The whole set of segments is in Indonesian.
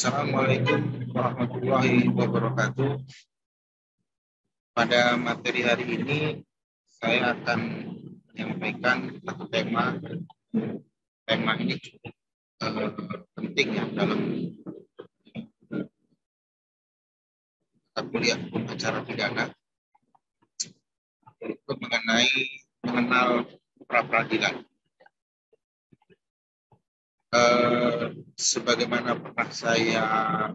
Assalamualaikum warahmatullahi wabarakatuh. Pada materi hari ini saya akan menyampaikan satu tema. Tema ini cukup penting ya dalam kuliah hukum acara pidana, yaitu mengenal pra peradilan. Sebagaimana pernah saya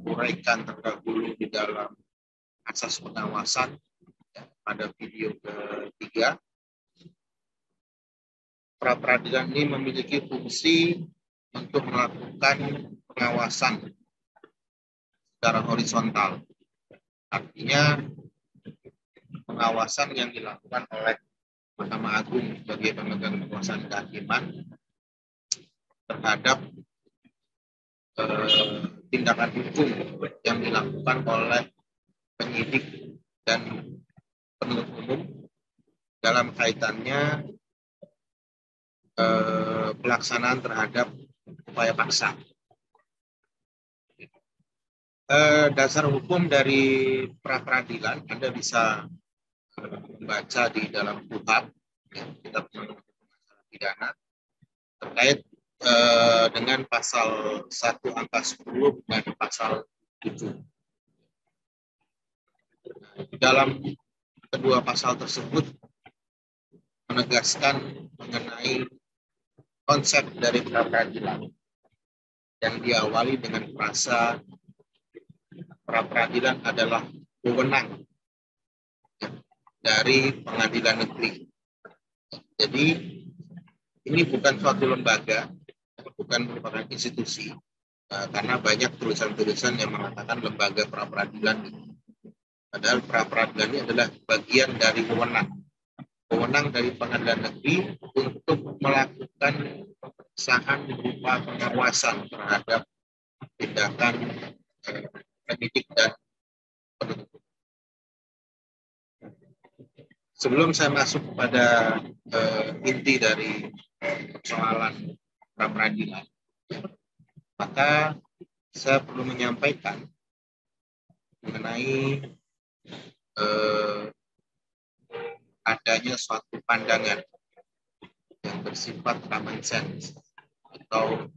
uraikan terdahulu di dalam asas pengawasan ya, pada video ketiga, pra peradilan ini memiliki fungsi untuk melakukan pengawasan secara horizontal. Artinya pengawasan yang dilakukan oleh Mahkamah Agung sebagai pemegang kekuasaan kehakiman terhadap tindakan hukum yang dilakukan oleh penyidik dan penuntut umum dalam kaitannya pelaksanaan terhadap upaya paksa. Dasar hukum dari pra peradilan Anda bisa membaca di dalam KUHP, ya, Kitab Undang-Undang Acara Pidana, terkait dengan pasal 1 angka 10 dan pasal 7. Dalam kedua pasal tersebut menegaskan mengenai konsep dari pra peradilan yang diawali dengan frasa pra peradilan adalah wewenang dari pengadilan negeri. Jadi ini bukan suatu lembaga, bukan merupakan institusi, karena banyak tulisan-tulisan yang mengatakan lembaga pra peradilan ini. Padahal pra peradilan ini adalah bagian dari wewenang dari pengadilan negeri untuk melakukan pemeriksaan berupa pengawasan terhadap tindakan penyidik dan penuntut. Sebelum saya masuk pada inti dari persoalan pra peradilan, maka saya perlu menyampaikan mengenai adanya suatu pandangan yang bersifat common sense atau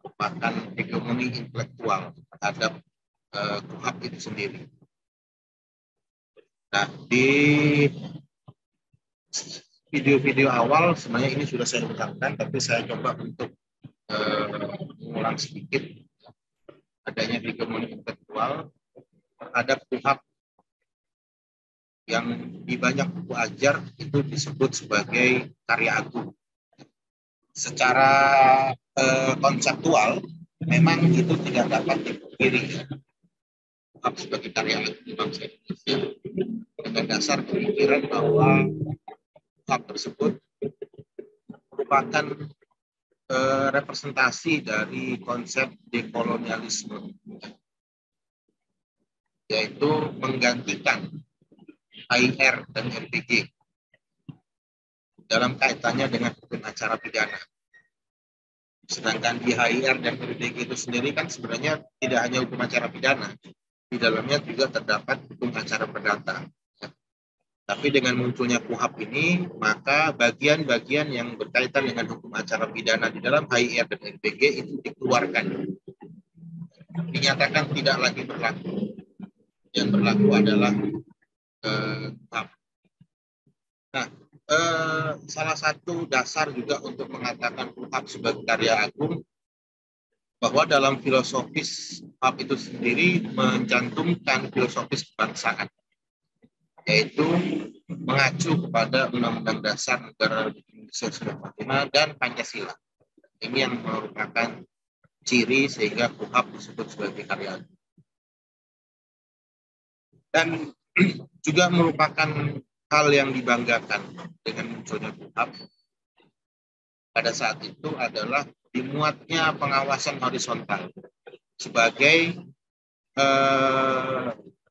merupakan hegemoni intelektual terhadap KUHP itu sendiri. Nah, di video-video awal sebenarnya ini sudah saya ungkapkan, tapi saya coba untuk mengulang sedikit adanya hegemoni intelektual terhadap KUHP yang di banyak buku ajar itu disebut sebagai karya agung. Secara konseptual memang itu tidak dapat dipungkiri KUHP sebagai karya agung bangsa Indonesia dengan dasar pemikiran bahwa KUHP tersebut merupakan representasi dari konsep dekolonialisme, yaitu menggantikan HIR dan RPG dalam kaitannya dengan hukum acara pidana. Sedangkan di HIR dan RPG itu sendiri kan sebenarnya tidak hanya hukum acara pidana, di dalamnya juga terdapat hukum acara perdata. Tapi dengan munculnya KUHP ini, maka bagian-bagian yang berkaitan dengan hukum acara pidana di dalam HIR dan RPG itu dikeluarkan. Dinyatakan tidak lagi berlaku. Yang berlaku adalah KUHP. Nah, salah satu dasar juga untuk mengatakan KUHP sebagai karya agung, bahwa dalam filosofis KUHP itu sendiri mencantumkan filosofis kebangsaan, yaitu mengacu kepada Undang-Undang Dasar Negara Republik Indonesia 1945 dan Pancasila. Ini yang merupakan ciri sehingga KUHP disebut sebagai karya agung. Dan juga merupakan hal yang dibanggakan dengan munculnya KUHP pada saat itu adalah dimuatnya pengawasan horizontal sebagai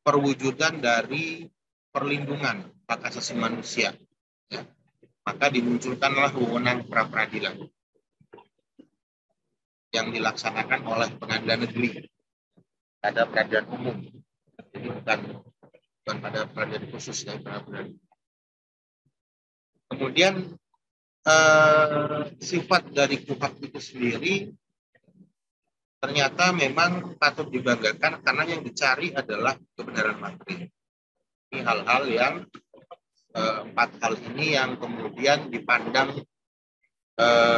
perwujudan dari perlindungan hak asasi manusia. Ya. Maka dimunculkanlah wewenang pra peradilan yang dilaksanakan oleh pengadilan negeri. pada peradilan umum. Jadi bukan pada peradilan khusus ya, peradilan. Kemudian sifat dari KUHP itu sendiri ternyata memang patut dibanggakan karena yang dicari adalah kebenaran material. Ini hal-hal yang 4 hal ini yang kemudian dipandang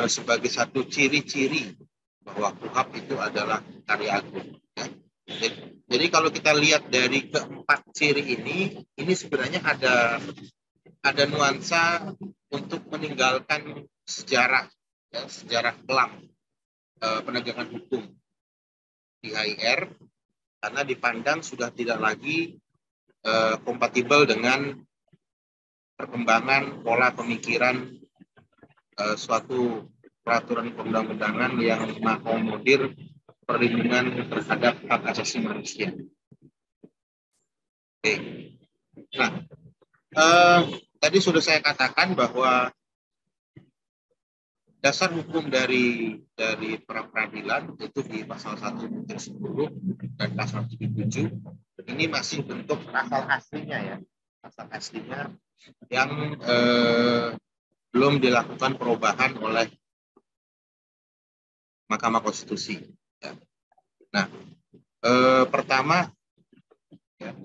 sebagai satu ciri-ciri bahwa KUHP itu adalah karya agung. Ya. Jadi kalau kita lihat dari keempat ciri ini sebenarnya ada nuansa untuk meninggalkan sejarah, ya, sejarah kelam penegakan hukum di HIR karena dipandang sudah tidak lagi kompatibel dengan perkembangan pola pemikiran suatu peraturan perundang-undangan yang mengakomodir perlindungan terhadap hak asasi manusia. Oke. Nah, tadi sudah saya katakan bahwa dasar hukum dari peradilan itu di pasal 1 butir 10 dan pasal 77 ini masih bentuk pasal aslinya ya, pasal aslinya yang belum dilakukan perubahan oleh Mahkamah Konstitusi. Ya. Nah, pertama ya,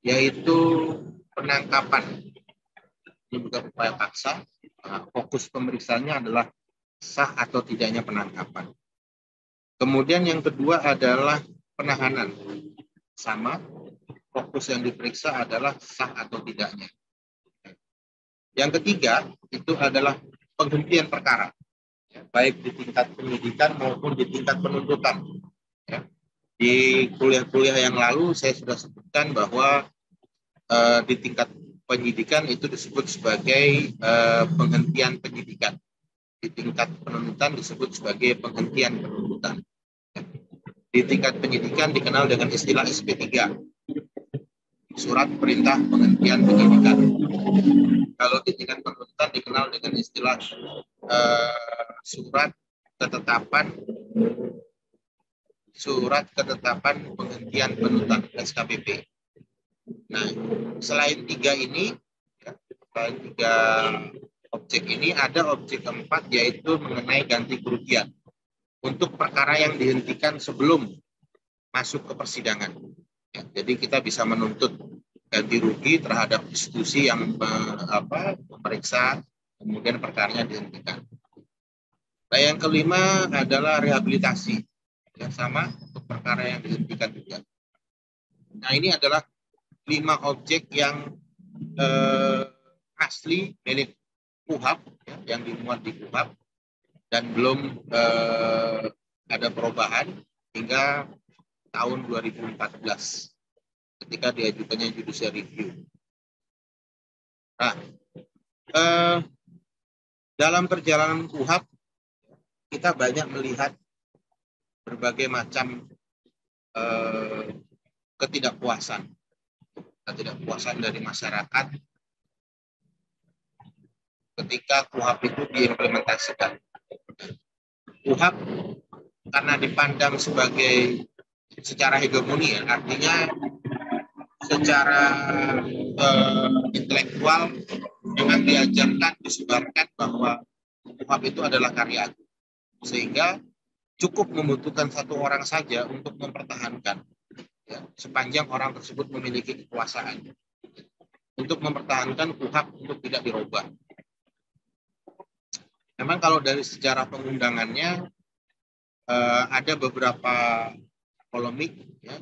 yaitu penangkapan. Ini bukan upaya paksa. Fokus pemeriksaannya adalah sah atau tidaknya penangkapan. Kemudian yang kedua adalah penahanan. Sama, fokus yang diperiksa adalah sah atau tidaknya. Yang ketiga itu adalah penghentian perkara, ya, baik di tingkat penyidikan maupun di tingkat penuntutan. Ya. Di kuliah-kuliah yang lalu saya sudah sebutkan bahwa di tingkat penyidikan itu disebut sebagai penghentian penyidikan. Di tingkat penuntutan disebut sebagai penghentian penuntutan. Di tingkat penyidikan dikenal dengan istilah SP3, surat perintah penghentian penyidikan. Kalau di tingkat penuntutan dikenal dengan istilah surat ketetapan penghentian penuntutan SKPP. Nah, selain tiga ini, ya, selain tiga objek ini, ada objek keempat yaitu mengenai ganti kerugian untuk perkara yang dihentikan sebelum masuk ke persidangan. Ya, jadi kita bisa menuntut ganti rugi terhadap institusi yang memeriksa, kemudian perkaranya dihentikan. Nah, yang kelima adalah rehabilitasi, yang sama untuk perkara yang dihentikan juga. Nah, ini adalah 5 objek yang asli milik KUHP, ya, yang dimuat di KUHP dan belum ada perubahan hingga tahun 2014 ketika diajukannya judicial review. Nah, dalam perjalanan KUHP kita banyak melihat berbagai macam ketidakpuasan dari masyarakat ketika KUHP itu diimplementasikan. KUHP karena dipandang sebagai secara hegemoni, ya, artinya secara intelektual memang diajarkan, disebarkan bahwa KUHP itu adalah karya agung, sehingga cukup membutuhkan satu orang saja untuk mempertahankan, ya, sepanjang orang tersebut memiliki kekuasaan untuk mempertahankan KUHP untuk tidak dirubah. Memang kalau dari sejarah pengundangannya ada beberapa polemik, ya,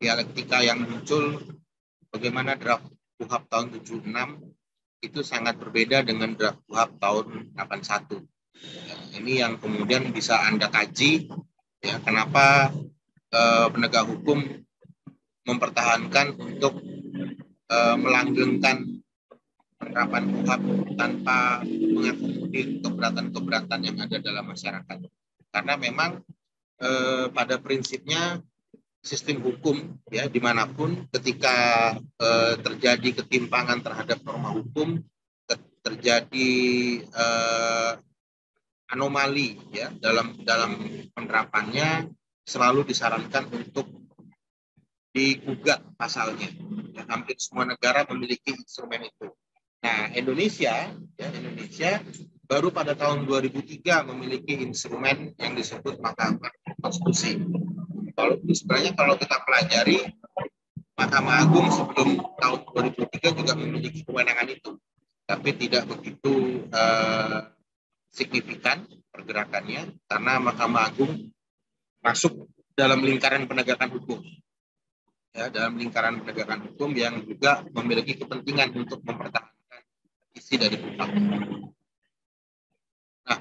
dialektika yang muncul bagaimana draft KUHP tahun 76 itu sangat berbeda dengan draft KUHP tahun 81. Ya, ini yang kemudian bisa Anda kaji, ya, kenapa penegak hukum mempertahankan untuk melanggengkan penerapan KUHP tanpa mengakomodir keberatan-keberatan yang ada dalam masyarakat. Karena memang pada prinsipnya sistem hukum, ya, dimanapun ketika terjadi ketimpangan terhadap norma hukum, terjadi anomali, ya, dalam penerapannya, selalu disarankan untuk digugat pasalnya. Ya, hampir semua negara memiliki instrumen itu. Nah, Indonesia baru pada tahun 2003 memiliki instrumen yang disebut Mahkamah Konstitusi. Sebenarnya kalau kita pelajari, Mahkamah Agung sebelum tahun 2003 juga memiliki kewenangan itu, tapi tidak begitu signifikan pergerakannya karena Mahkamah Agung masuk dalam lingkaran penegakan hukum. Ya, dalam lingkaran penegakan hukum yang juga memiliki kepentingan untuk mempertahankan isi dari KUHP. Nah,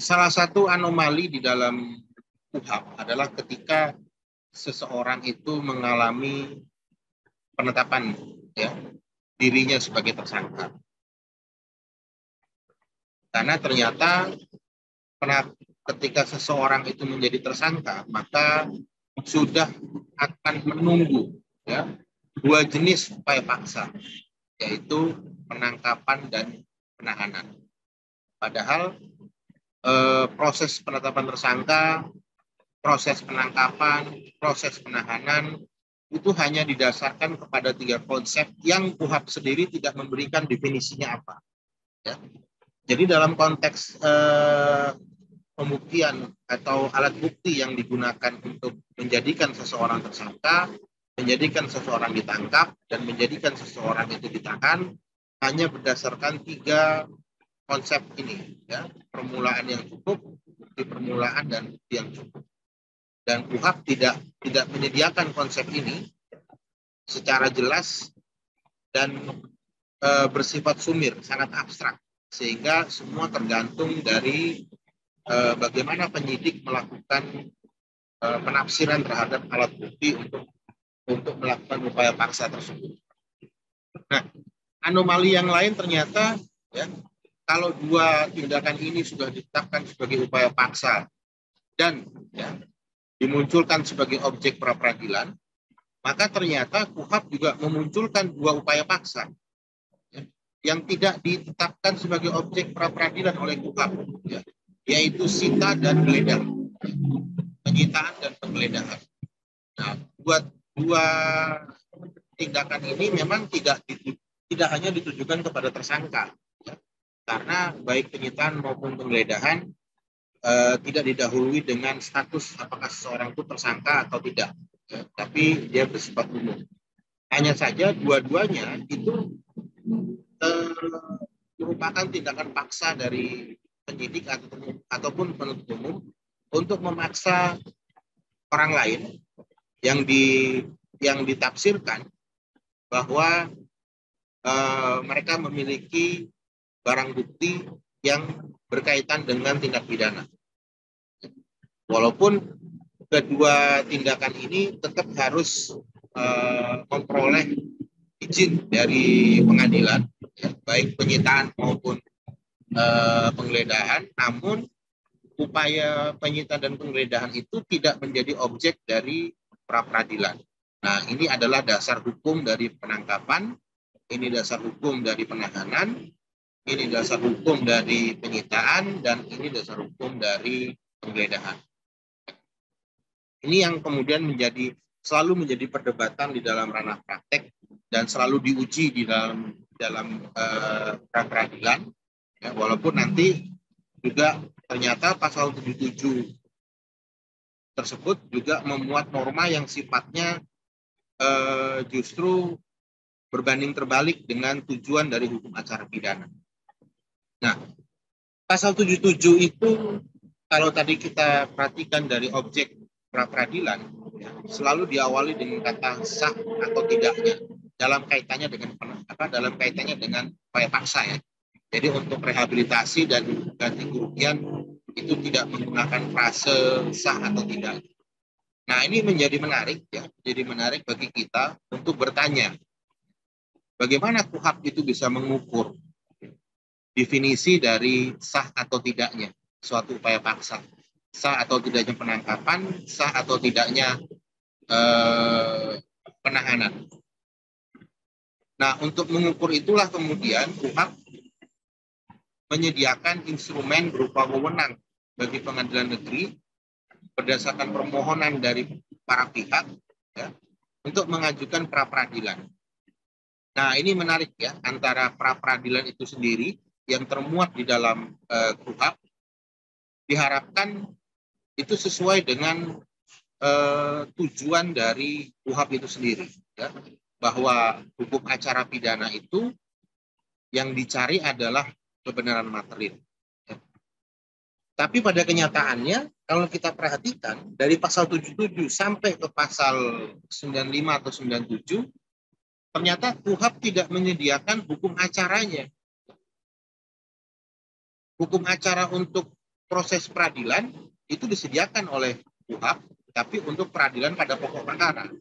salah satu anomali di dalam KUHP adalah ketika seseorang itu mengalami penetapan ya, dirinya sebagai tersangka. Karena ternyata ketika seseorang itu menjadi tersangka, maka sudah akan menunggu ya, dua jenis upaya paksa, yaitu penangkapan dan penahanan. Padahal proses penetapan tersangka, proses penangkapan, proses penahanan itu hanya didasarkan kepada 3 konsep yang KUHP sendiri tidak memberikan definisinya apa. Ya. Jadi dalam konteks pembuktian atau alat bukti yang digunakan untuk menjadikan seseorang tersangka, menjadikan seseorang ditangkap, dan menjadikan seseorang itu ditahan hanya berdasarkan 3 konsep ini, ya, permulaan yang cukup, bukti permulaan, dan bukti yang cukup. Dan KUHP tidak menyediakan konsep ini secara jelas dan bersifat sumir, sangat abstrak, sehingga semua tergantung dari bagaimana penyidik melakukan penafsiran terhadap alat bukti untuk melakukan upaya paksa tersebut. Nah, anomali yang lain ternyata ya, kalau 2 tindakan ini sudah ditetapkan sebagai upaya paksa dan ya, dimunculkan sebagai objek pra-peradilan, maka ternyata KUHP juga memunculkan 2 upaya paksa ya, yang tidak ditetapkan sebagai objek pra-peradilan oleh KUHP, ya, yaitu sita dan geledah, penyitaan dan penggeledahan. Nah, dua tindakan ini memang tidak hanya ditujukan kepada tersangka, ya, karena baik penyitaan maupun penggeledahan tidak didahului dengan status apakah seseorang itu tersangka atau tidak, ya, tapi dia bersifat umum. Hanya saja dua-duanya itu merupakan tindakan paksa dari penyidik ataupun penuntut umum untuk memaksa orang lain yang ditafsirkan bahwa mereka memiliki barang bukti yang berkaitan dengan tindak pidana. Walaupun kedua tindakan ini tetap harus memperoleh izin dari pengadilan, ya, baik penyitaan maupun penggeledahan, namun upaya penyitaan dan penggeledahan itu tidak menjadi objek dari pra-peradilan. Nah, ini adalah dasar hukum dari penangkapan, ini dasar hukum dari penahanan, ini dasar hukum dari penyitaan, dan ini dasar hukum dari penggeledahan. Ini yang kemudian selalu menjadi perdebatan di dalam ranah praktek dan selalu diuji di dalam pra-peradilan. Ya, walaupun nanti juga ternyata pasal 77 tersebut juga memuat norma yang sifatnya justru berbanding terbalik dengan tujuan dari hukum acara pidana. Nah, pasal 77 itu kalau tadi kita perhatikan dari objek pra-peradilan, ya, selalu diawali dengan kata sah atau tidaknya dalam kaitannya dengan upaya paksa, ya. Jadi untuk rehabilitasi dan ganti kerugian itu tidak menggunakan frase sah atau tidak. Nah, ini menjadi menarik, ya, jadi menarik bagi kita untuk bertanya, bagaimana KUHP itu bisa mengukur definisi dari sah atau tidaknya suatu upaya paksa, sah atau tidaknya penangkapan, sah atau tidaknya penahanan. Nah, untuk mengukur itulah kemudian KUHP menyediakan instrumen berupa wewenang bagi pengadilan negeri berdasarkan permohonan dari para pihak ya, untuk mengajukan pra peradilan. Nah, ini menarik ya, antara pra peradilan itu sendiri yang termuat di dalam KUHP diharapkan itu sesuai dengan tujuan dari KUHP itu sendiri ya, bahwa hukum acara pidana itu yang dicari adalah kebenaran material. Ya. Tapi pada kenyataannya kalau kita perhatikan dari pasal 77 sampai ke pasal 95 atau 97 ternyata KUHP tidak menyediakan hukum acaranya. Hukum acara untuk proses peradilan itu disediakan oleh KUHP, tapi untuk peradilan pada pokok perkara.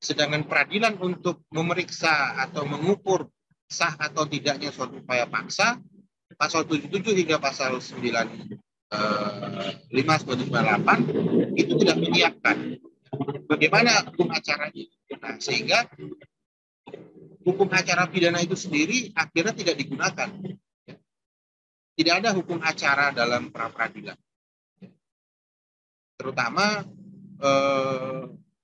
Sedangkan peradilan untuk memeriksa atau mengukur sah atau tidaknya suatu upaya paksa, pasal 77 hingga pasal 95 98 itu tidak menyiapkan bagaimana hukum acaranya. Nah, sehingga hukum acara pidana itu sendiri akhirnya tidak digunakan. Tidak ada hukum acara dalam pra peradilan. Terutama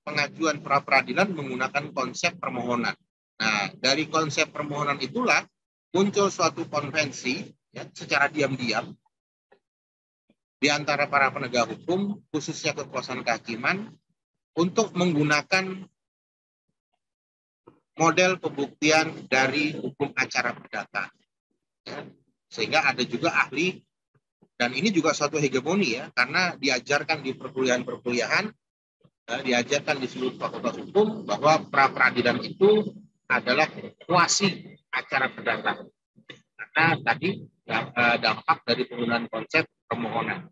pengajuan pra peradilan menggunakan konsep permohonan. Nah, dari konsep permohonan itulah muncul suatu konvensi ya, secara diam-diam di antara para penegak hukum, khususnya kekuasaan kehakiman, untuk menggunakan model pembuktian dari hukum acara perdata. Ya. Sehingga ada juga ahli, dan ini juga suatu hegemoni ya, karena diajarkan di perkuliahan-perkuliahan, diajarkan di seluruh fakultas hukum bahwa pra peradilan itu adalah kuasi acara perdata. Karena tadi dampak dari penggunaan konsep permohonan.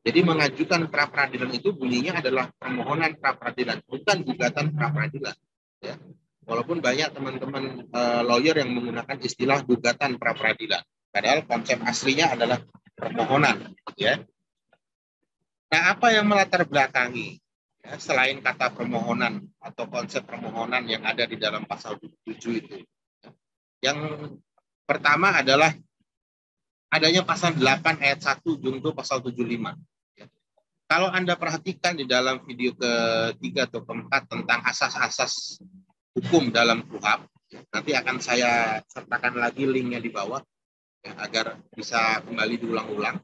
Jadi mengajukan pra peradilan itu bunyinya adalah permohonan pra peradilan, bukan gugatan pra peradilan. Ya. Walaupun banyak teman-teman lawyer yang menggunakan istilah gugatan pra peradilan. Padahal konsep aslinya adalah permohonan. Ya. Nah, apa yang melatar belakangi ya, selain kata permohonan atau konsep permohonan yang ada di dalam pasal 7 itu? Yang pertama adalah adanya pasal 8 ayat 1 junto pasal 75. Ya. Kalau Anda perhatikan di dalam video ketiga atau keempat tentang asas-asas hukum dalam KUHP, nanti akan saya sertakan lagi linknya di bawah, ya, agar bisa kembali diulang-ulang.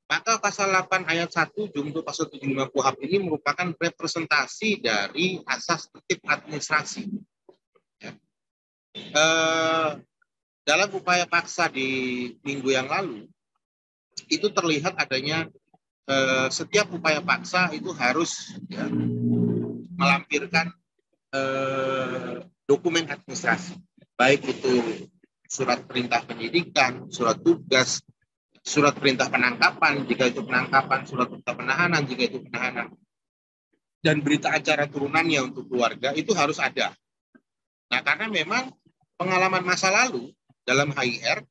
Maka pasal 8 ayat 1 junto pasal 75 KUHP ini merupakan representasi dari asas tertib administrasi. Ya. Dalam upaya paksa di minggu yang lalu, itu terlihat adanya setiap upaya paksa itu harus ya, melampirkan dokumen administrasi. Baik itu surat perintah penyidikan, surat tugas, surat perintah penangkapan, jika itu penangkapan, surat perintah penahanan, jika itu penahanan, dan berita acara turunannya untuk keluarga, itu harus ada. Nah, karena memang pengalaman masa lalu dalam HIR,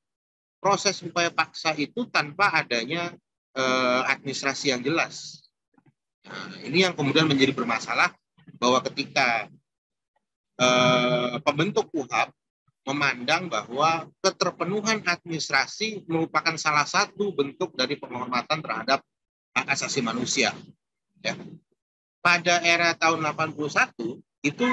proses upaya paksa itu tanpa adanya administrasi yang jelas. Nah, ini yang kemudian menjadi bermasalah, bahwa ketika pembentuk KUHP memandang bahwa keterpenuhan administrasi merupakan salah satu bentuk dari penghormatan terhadap hak asasi manusia. Ya. Pada era tahun 81 itu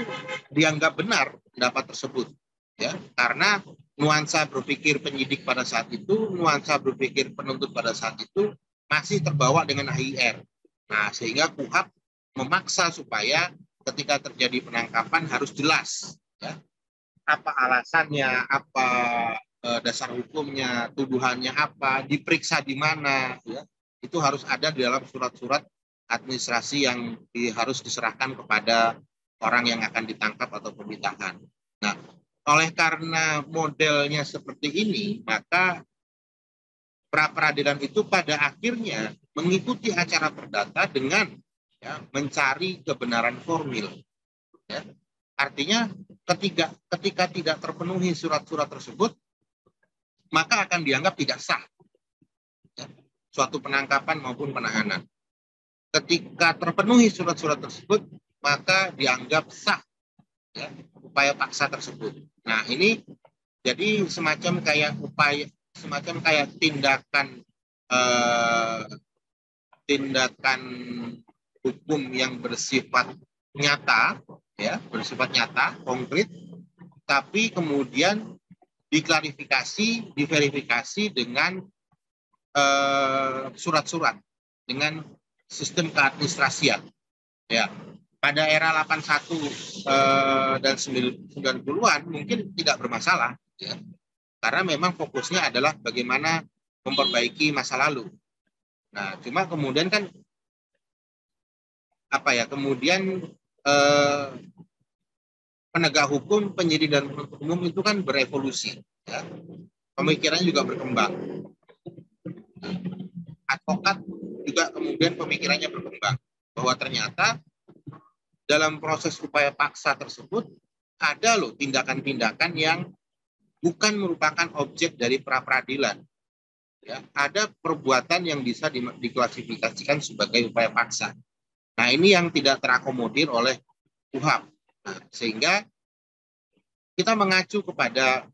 dianggap benar pendapat tersebut, ya, karena nuansa berpikir penyidik pada saat itu, nuansa berpikir penuntut pada saat itu masih terbawa dengan HIR. Nah, sehingga KUHP memaksa supaya ketika terjadi penangkapan harus jelas, ya, apa alasannya, apa dasar hukumnya, tuduhannya apa, diperiksa di mana, ya, itu harus ada di dalam surat-surat administrasi yang harus diserahkan kepada orang yang akan ditangkap ataupun ditahan. Nah, oleh karena modelnya seperti ini, maka pra peradilan itu pada akhirnya mengikuti acara perdata dengan ya, mencari kebenaran formil. Ya. Artinya ketika tidak terpenuhi surat-surat tersebut, maka akan dianggap tidak sah ya, suatu penangkapan maupun penahanan. Ketika terpenuhi surat-surat tersebut, maka dianggap sah ya, upaya paksa tersebut. Nah, ini jadi semacam kayak tindakan tindakan hukum yang bersifat nyata, ya, bersifat nyata, konkret, tapi kemudian diklarifikasi, diverifikasi dengan surat-surat, dengan sistem keadministrasian. Ya, pada era 81 dan 90-an mungkin tidak bermasalah, ya, karena memang fokusnya adalah bagaimana memperbaiki masa lalu. Nah, cuma kemudian kan kemudian penegak hukum, penyidik dan penuntut umum itu kan berevolusi, ya. Pemikirannya juga berkembang. Advokat juga kemudian pemikirannya berkembang bahwa ternyata dalam proses upaya paksa tersebut ada loh tindakan-tindakan yang bukan merupakan objek dari pra-peradilan. Ya, ada perbuatan yang bisa diklasifikasikan sebagai upaya paksa. Nah, ini yang tidak terakomodir oleh KUHP. Nah, sehingga kita mengacu kepada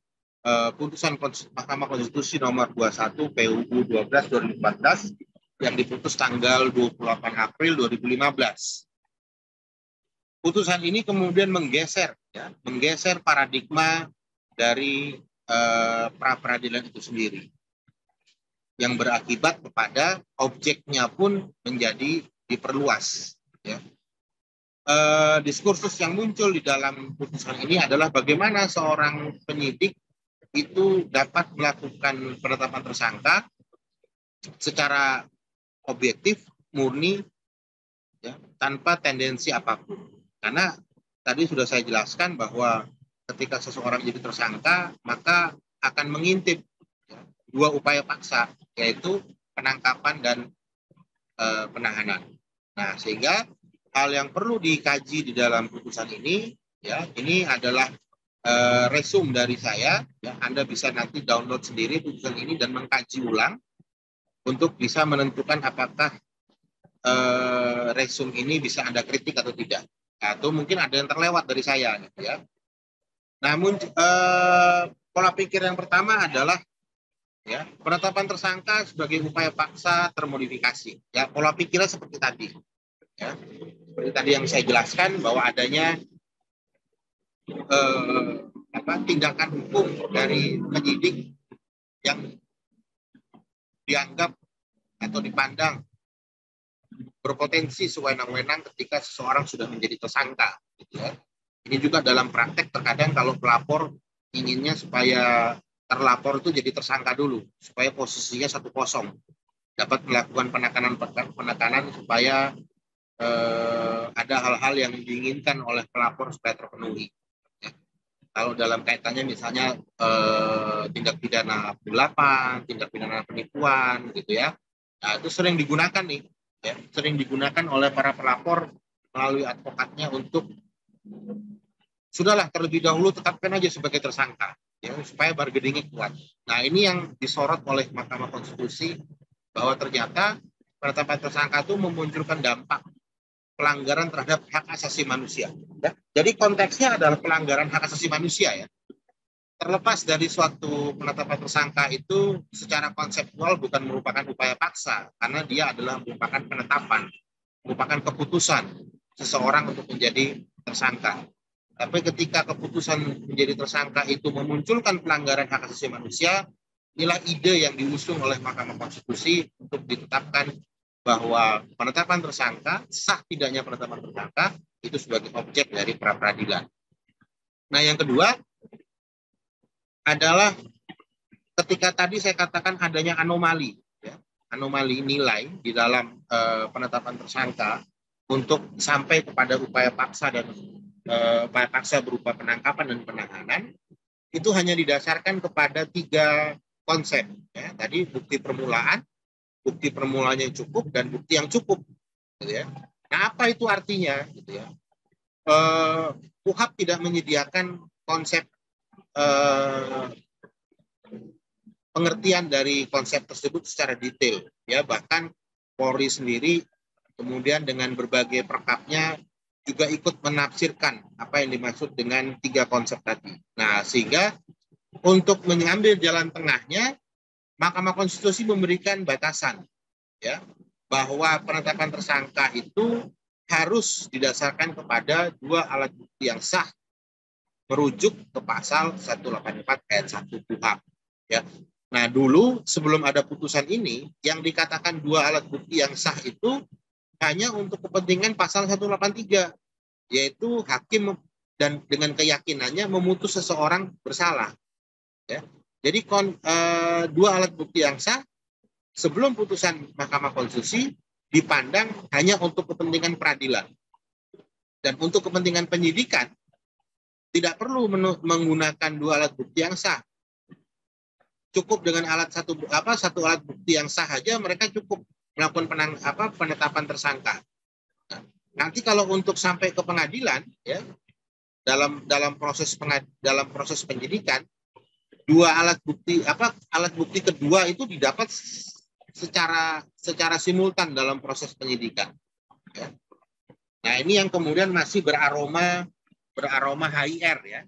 putusan Mahkamah Konstitusi nomor 21 PUU 12 2014 yang diputus tanggal 28 April 2015. Putusan ini kemudian menggeser paradigma dari pra-peradilan itu sendiri, yang berakibat kepada objeknya pun menjadi diperluas. Ya. Diskursus yang muncul di dalam putusan ini adalah bagaimana seorang penyidik itu dapat melakukan penetapan tersangka secara objektif, murni, ya, tanpa tendensi apapun. Karena tadi sudah saya jelaskan bahwa ketika seseorang jadi tersangka, maka akan mengintip, ya, dua upaya paksa, yaitu penangkapan dan penahanan. Nah, sehingga hal yang perlu dikaji di dalam putusan ini, ya, ini adalah resume dari saya, ya, Anda bisa nanti download sendiri putusan ini dan mengkaji ulang untuk bisa menentukan apakah resume ini bisa Anda kritik atau tidak, atau mungkin ada yang terlewat dari saya, gitu ya. Namun pola pikir yang pertama adalah, ya, penetapan tersangka sebagai upaya paksa termodifikasi. Ya, pola pikirnya seperti tadi, ya, seperti tadi yang saya jelaskan bahwa adanya tindakan hukum dari penyidik yang dianggap atau dipandang berpotensi sewenang-wenang ketika seseorang sudah menjadi tersangka. Gitu ya. Ini juga dalam praktek terkadang kalau pelapor inginnya supaya terlapor itu jadi tersangka dulu, supaya posisinya 1-0, dapat melakukan penekanan supaya ada hal-hal yang diinginkan oleh pelapor supaya terpenuhi. Ya. Kalau dalam kaitannya misalnya tindak pidana penggelapan, tindak pidana penipuan, gitu ya, nah, itu sering digunakan nih. Ya, sering digunakan oleh para pelapor melalui advokatnya untuk sudahlah terlebih dahulu tetapkan aja sebagai tersangka, ya, supaya bargainingnya kuat. Nah, ini yang disorot oleh Mahkamah Konstitusi bahwa ternyata penetapan tersangka itu memunculkan dampak pelanggaran terhadap hak asasi manusia. Ya. Jadi konteksnya adalah pelanggaran hak asasi manusia, ya. Terlepas dari suatu penetapan tersangka itu secara konseptual bukan merupakan upaya paksa, karena dia adalah merupakan penetapan, merupakan keputusan seseorang untuk menjadi tersangka. Tapi ketika keputusan menjadi tersangka itu memunculkan pelanggaran hak asasi manusia, inilah ide yang diusung oleh Mahkamah Konstitusi untuk ditetapkan bahwa penetapan tersangka, sah tidaknya penetapan tersangka, itu sebagai objek dari pra-peradilan. Nah, yang kedua adalah ketika tadi saya katakan adanya anomali, ya, anomali nilai di dalam penetapan tersangka untuk sampai kepada upaya paksa dan upaya paksa berupa penangkapan dan penahanan, itu hanya didasarkan kepada 3 konsep. Ya. Tadi bukti permulaan yang cukup dan bukti yang cukup. Gitu ya. Nah, apa itu artinya? Gitu ya. KUHP tidak menyediakan konsep pengertian dari konsep tersebut secara detail, ya, bahkan Polri sendiri kemudian dengan berbagai perkapnya juga ikut menafsirkan apa yang dimaksud dengan 3 konsep tadi. Nah, sehingga untuk mengambil jalan tengahnya, Mahkamah Konstitusi memberikan batasan, ya, bahwa penetapan tersangka itu harus didasarkan kepada 2 alat bukti yang sah merujuk ke pasal 184 ayat 1 KUHP. Ya. Nah, dulu sebelum ada putusan ini, yang dikatakan 2 alat bukti yang sah itu hanya untuk kepentingan pasal 183, yaitu hakim dan dengan keyakinannya memutus seseorang bersalah. Ya. Jadi 2 alat bukti yang sah sebelum putusan Mahkamah Konstitusi dipandang hanya untuk kepentingan peradilan. Dan untuk kepentingan penyidikan tidak perlu menggunakan 2 alat bukti yang sah. Cukup dengan satu alat bukti yang sah saja mereka cukup melakukan penetapan tersangka. Nah, nanti kalau untuk sampai ke pengadilan, ya, dalam proses penyidikan, 2 alat bukti kedua itu didapat secara simultan dalam proses penyidikan. Ya. Nah, ini yang kemudian masih beraroma HIR, ya.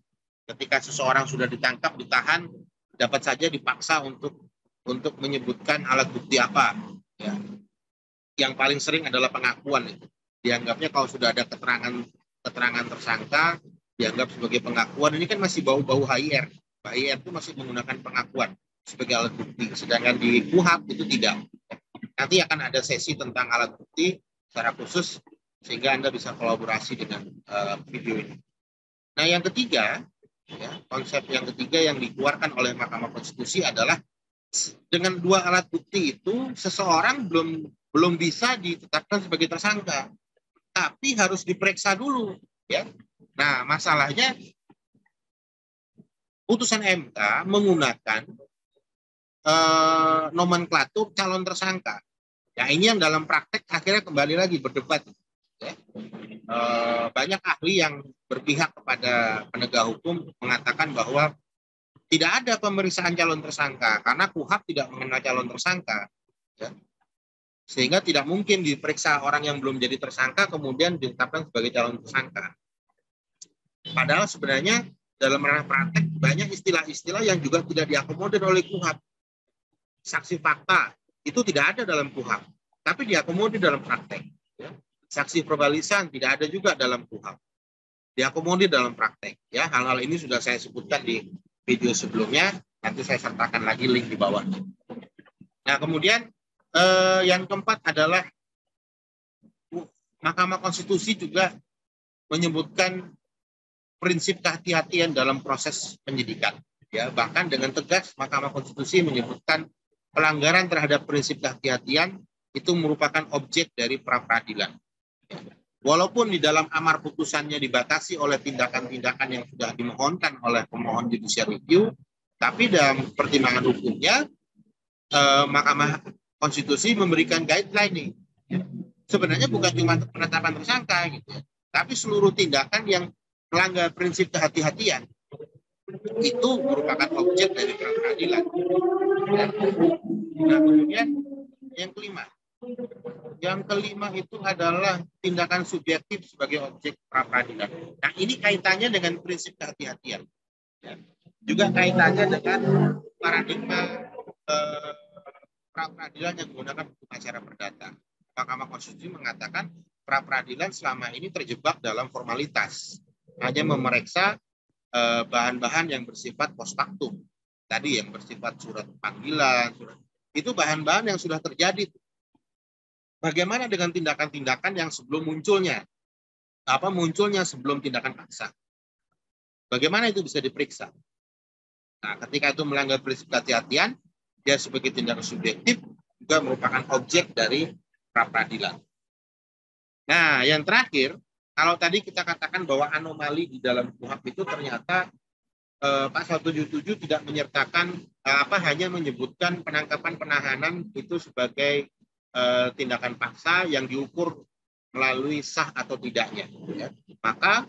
Ketika seseorang sudah ditangkap, ditahan, dapat saja dipaksa untuk menyebutkan alat bukti apa. Ya. Yang paling sering adalah pengakuan. Itu dianggapnya kalau sudah ada keterangan tersangka dianggap sebagai pengakuan. Ini kan masih bau-bau HIR. HIR itu masih menggunakan pengakuan sebagai alat bukti. Sedangkan di KUHP itu tidak. Nanti akan ada sesi tentang alat bukti secara khusus sehingga Anda bisa kolaborasi dengan video ini. Nah, yang ketiga, ya, konsep yang ketiga yang dikeluarkan oleh Mahkamah Konstitusi adalah dengan 2 alat bukti itu seseorang belum bisa ditetapkan sebagai tersangka, tapi harus diperiksa dulu, ya. Nah, masalahnya putusan MK menggunakan nomenklatur calon tersangka. Ya, ini yang dalam praktek akhirnya kembali lagi berdebat. Ya. Banyak ahli yang berpihak kepada penegak hukum mengatakan bahwa tidak ada pemeriksaan calon tersangka karena KUHP tidak mengenal calon tersangka, ya. Sehingga tidak mungkin diperiksa orang yang belum jadi tersangka kemudian ditetapkan sebagai calon tersangka. Padahal sebenarnya dalam ranah praktek banyak istilah-istilah yang juga tidak diakomodir oleh KUHP. Saksi fakta itu tidak ada dalam KUHP, tapi diakomodir dalam praktek. Ya. Saksi probalisan tidak ada juga dalam KUHP, diakomodir dalam praktek. Ya, hal-hal ini sudah saya sebutkan di video sebelumnya. Nanti saya sertakan lagi link di bawah. Nah, kemudian yang keempat adalah Mahkamah Konstitusi juga menyebutkan prinsip kehati-hatian dalam proses penyidikan. Ya, bahkan dengan tegas Mahkamah Konstitusi menyebutkan pelanggaran terhadap prinsip kehati-hatian itu merupakan objek dari pra-peradilan. Walaupun di dalam amar putusannya dibatasi oleh tindakan-tindakan yang sudah dimohonkan oleh pemohon judicial review, tapi dalam pertimbangan hukumnya Mahkamah Konstitusi memberikan guideline nih. Sebenarnya bukan cuma penetapan tersangka gitu, tapi seluruh tindakan yang melanggar prinsip kehati-hatian itu merupakan objek dari pra-peradilan. Nah, kemudian yang kelima. Yang kelima itu adalah tindakan subjektif sebagai objek pra-peradilan. Nah, ini kaitannya dengan prinsip kehati-hatian. Ya. Juga kaitannya dengan paradigma pra-peradilan yang menggunakan hukum acara perdata. Mahkamah Konstitusi mengatakan pra-peradilan selama ini terjebak dalam formalitas. Hanya memeriksa bahan-bahan yang bersifat post factum. Tadi yang bersifat surat panggilan, itu bahan-bahan yang sudah terjadi. Bagaimana dengan tindakan-tindakan yang sebelum munculnya? Munculnya sebelum tindakan paksa? Bagaimana itu bisa diperiksa? Nah, ketika itu melanggar prinsip kehati-hatian, dia sebagai tindakan subjektif juga merupakan objek dari pra-peradilan. Nah, yang terakhir, kalau tadi kita katakan bahwa anomali di dalam KUHP itu ternyata Pasal 77 tidak menyertakan hanya menyebutkan penangkapan penahanan itu sebagai tindakan paksa yang diukur melalui sah atau tidaknya. Ya. Maka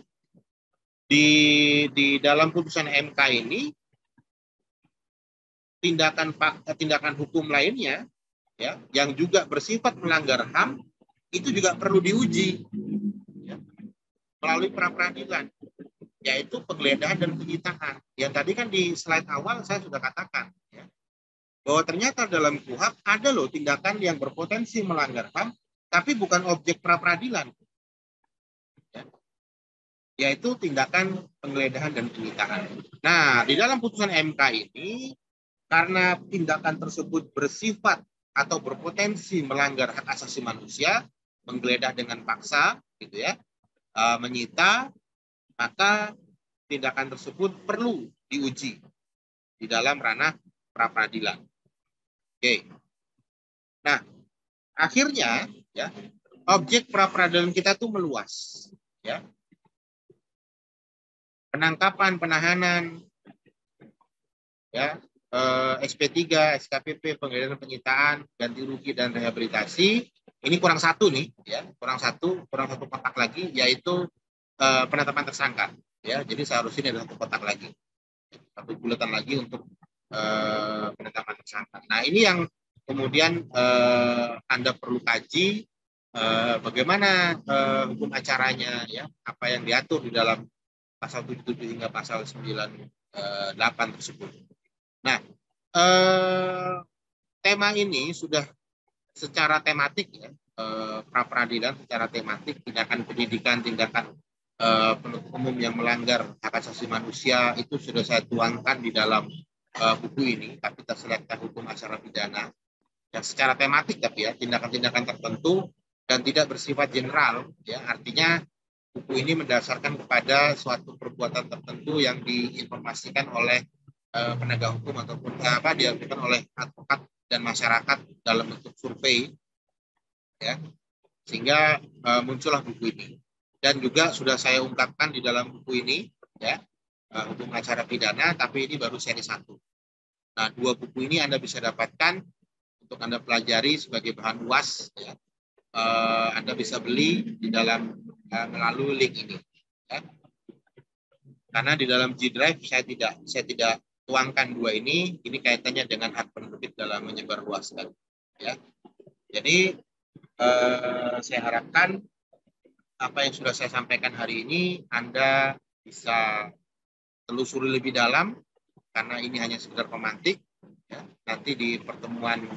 di dalam putusan MK ini tindakan hukum lainnya, ya, yang juga bersifat melanggar HAM itu juga perlu diuji, ya, melalui pra-peradilan, yaitu penggeledahan dan penyitaan. Yang tadi kan di slide awal saya sudah katakan, ya, bahwa ternyata dalam KUHP ada loh tindakan yang berpotensi melanggar HAM, tapi bukan objek pra peradilan, ya, yaitu tindakan penggeledahan dan penyitaan. Nah, di dalam putusan MK ini, karena tindakan tersebut bersifat atau berpotensi melanggar hak asasi manusia, menggeledah dengan paksa, gitu ya, menyita, maka tindakan tersebut perlu diuji di dalam ranah pra peradilan. Oke. Nah, akhirnya ya objek pra peradilan kita tuh meluas, ya. Penangkapan, penahanan, ya, SP3, SKPP, penggeledahan, penyitaan, ganti rugi dan rehabilitasi. Ini kurang satu nih, ya, kurang satu kotak lagi, yaitu penetapan tersangka, ya. Jadi seharusnya ada satu kotak lagi, satu bulatan lagi untuk penetapan tersangka. Nah, ini yang kemudian Anda perlu kaji bagaimana hukum acaranya, ya, apa yang diatur di dalam pasal 77 hingga pasal 98 tersebut. Nah, tema ini sudah secara tematik, ya, pra peradilan secara tematik, tindakan penyidikan, tindakan penuntut umum yang melanggar hak asasi manusia itu sudah saya tuangkan di dalam buku ini, tapi terselekta hukum acara pidana, yang secara tematik tapi ya tindakan-tindakan tertentu dan tidak bersifat general, ya, artinya buku ini mendasarkan kepada suatu perbuatan tertentu yang diinformasikan oleh penegak hukum ataupun dilakukan oleh advokat dan masyarakat dalam bentuk survei, ya, sehingga muncullah buku ini. Dan juga sudah saya ungkapkan di dalam buku ini, ya, hukum acara pidana, tapi ini baru seri 1. Nah, 2 buku ini Anda bisa dapatkan untuk Anda pelajari sebagai bahan UAS, ya. Anda bisa beli di dalam melalui link ini, ya. Karena di dalam G Drive saya tidak tuangkan 2 ini kaitannya dengan hak penerbit dalam menyebarluaskan, ya. Jadi saya harapkan apa yang sudah saya sampaikan hari ini Anda bisa telusuri lebih dalam, karena ini hanya sekedar pemantik, ya. Nanti di pertemuan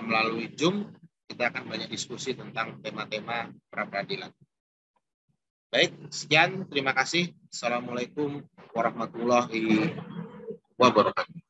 melalui Zoom kita akan banyak diskusi tentang tema-tema pra peradilan. Baik, sekian, terima kasih. Assalamualaikum warahmatullahi wabarakatuh.